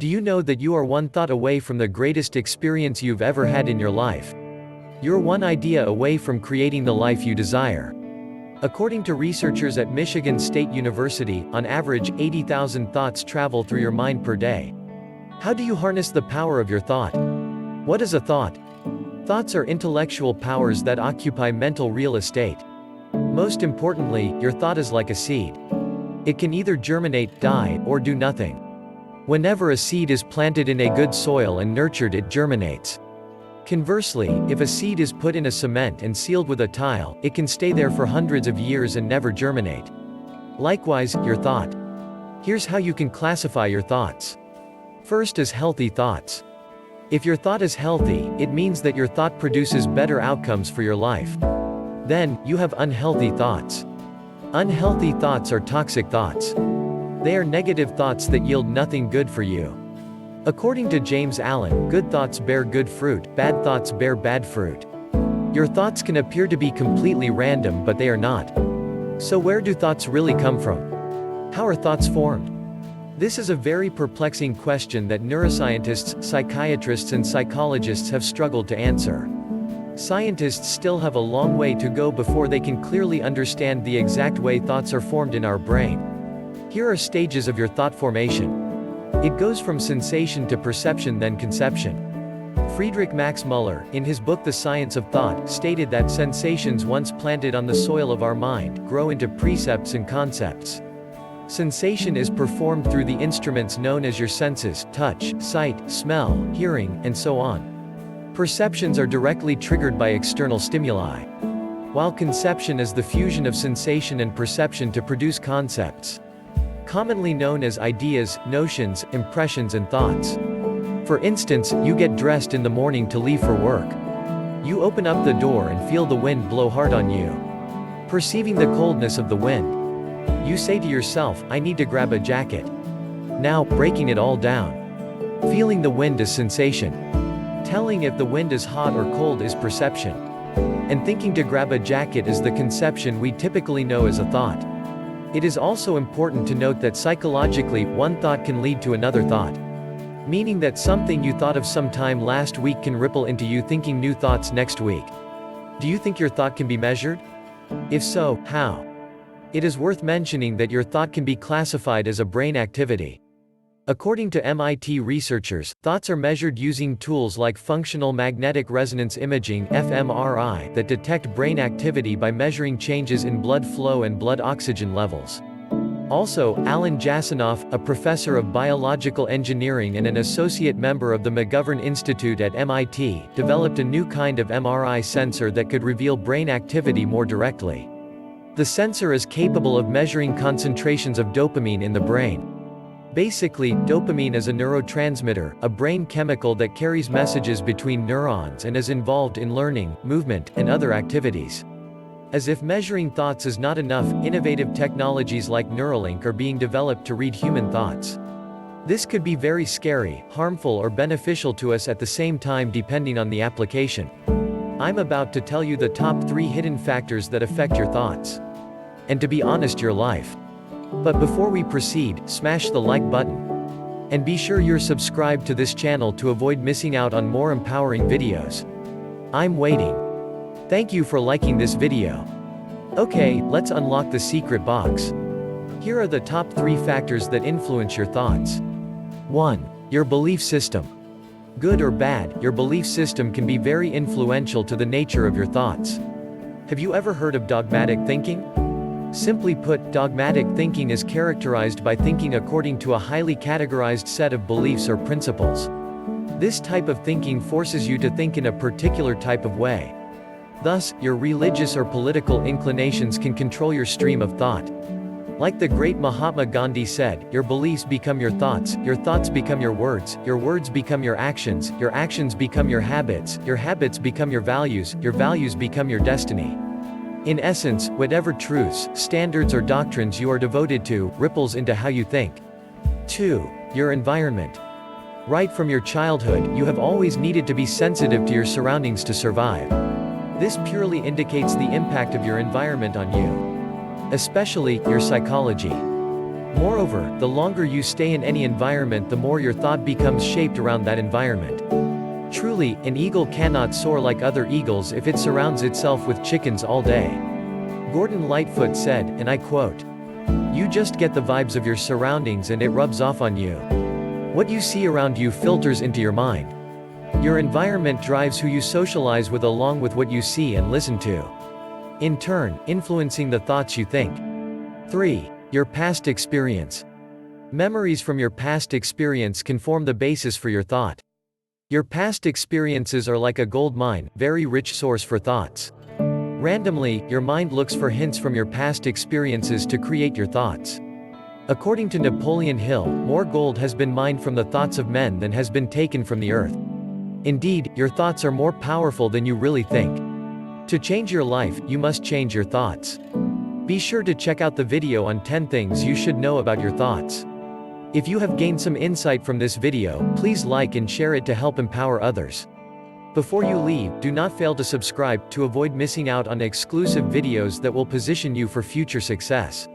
Do you know that you are one thought away from the greatest experience you've ever had in your life? You're one idea away from creating the life you desire. According to researchers at Michigan State University, on average, 80,000 thoughts travel through your mind per day. How do you harness the power of your thought? What is a thought? Thoughts are intellectual powers that occupy mental real estate. Most importantly, your thought is like a seed. It can either germinate, die, or do nothing. Whenever a seed is planted in a good soil and nurtured, it germinates. Conversely, if a seed is put in a cement and sealed with a tile, it can stay there for hundreds of years and never germinate. Likewise, your thought. Here's how you can classify your thoughts. First is healthy thoughts. If your thought is healthy, it means that your thought produces better outcomes for your life. Then, you have unhealthy thoughts. Unhealthy thoughts are toxic thoughts. They are negative thoughts that yield nothing good for you. According to James Allen, good thoughts bear good fruit, bad thoughts bear bad fruit. Your thoughts can appear to be completely random, but they are not. So where do thoughts really come from? How are thoughts formed? This is a very perplexing question that neuroscientists, psychiatrists and psychologists have struggled to answer. Scientists still have a long way to go before they can clearly understand the exact way thoughts are formed in our brain. Here are stages of your thought formation. It goes from sensation to perception, then conception. Friedrich Max Muller, in his book The Science of Thought, stated that sensations once planted on the soil of our mind, grow into precepts and concepts. Sensation is performed through the instruments known as your senses: touch, sight, smell, hearing, and so on. Perceptions are directly triggered by external stimuli, while conception is the fusion of sensation and perception to produce concepts, commonly known as ideas, notions, impressions and thoughts. For instance, you get dressed in the morning to leave for work. You open up the door and feel the wind blow hard on you. Perceiving the coldness of the wind, you say to yourself, "I need to grab a jacket." Now, breaking it all down. Feeling the wind is sensation. Telling if the wind is hot or cold is perception. And thinking to grab a jacket is the conception we typically know as a thought. It is also important to note that psychologically, one thought can lead to another thought. Meaning that something you thought of sometime last week can ripple into you thinking new thoughts next week. Do you think your thought can be measured? If so, how? It is worth mentioning that your thought can be classified as a brain activity. According to MIT researchers, thoughts are measured using tools like functional magnetic resonance imaging (fMRI) that detect brain activity by measuring changes in blood flow and blood oxygen levels. Also, Alan Jasanoff, a professor of biological engineering and an associate member of the McGovern Institute at MIT, developed a new kind of MRI sensor that could reveal brain activity more directly. The sensor is capable of measuring concentrations of dopamine in the brain. Basically, dopamine is a neurotransmitter, a brain chemical that carries messages between neurons and is involved in learning, movement, and other activities. As if measuring thoughts is not enough, innovative technologies like Neuralink are being developed to read human thoughts. This could be very scary, harmful or beneficial to us at the same time depending on the application. I'm about to tell you the top 3 hidden factors that affect your thoughts. And to be honest, your life. But before we proceed, smash the like button. And be sure you're subscribed to this channel to avoid missing out on more empowering videos. I'm waiting. Thank you for liking this video. Okay, let's unlock the secret box. Here are the top 3 factors that influence your thoughts. 1. Your belief system. Good or bad, your belief system can be very influential to the nature of your thoughts. Have you ever heard of dogmatic thinking? Simply put, dogmatic thinking is characterized by thinking according to a highly categorized set of beliefs or principles. This type of thinking forces you to think in a particular type of way. Thus, your religious or political inclinations can control your stream of thought. Like the great Mahatma Gandhi said, your beliefs become your thoughts become your words become your actions become your habits become your values become your destiny. In essence, whatever truths, standards or doctrines you are devoted to, ripples into how you think. 2. Your environment. Right from your childhood, you have always needed to be sensitive to your surroundings to survive. This purely indicates the impact of your environment on you. Especially, your psychology. Moreover, the longer you stay in any environment, the more your thought becomes shaped around that environment. Truly, an eagle cannot soar like other eagles if it surrounds itself with chickens all day. Gordon Lightfoot said, and I quote, "You just get the vibes of your surroundings and it rubs off on you. What you see around you filters into your mind. Your environment drives who you socialize with along with what you see and listen to. In turn, influencing the thoughts you think." 3. Your past experience. Memories from your past experience can form the basis for your thought. Your past experiences are like a gold mine, very rich source for thoughts. Randomly, your mind looks for hints from your past experiences to create your thoughts. According to Napoleon Hill, more gold has been mined from the thoughts of men than has been taken from the earth. Indeed, your thoughts are more powerful than you really think. To change your life, you must change your thoughts. Be sure to check out the video on 10 things you should know about your thoughts. If you have gained some insight from this video, please like and share it to help empower others. Before you leave, do not fail to subscribe to avoid missing out on exclusive videos that will position you for future success.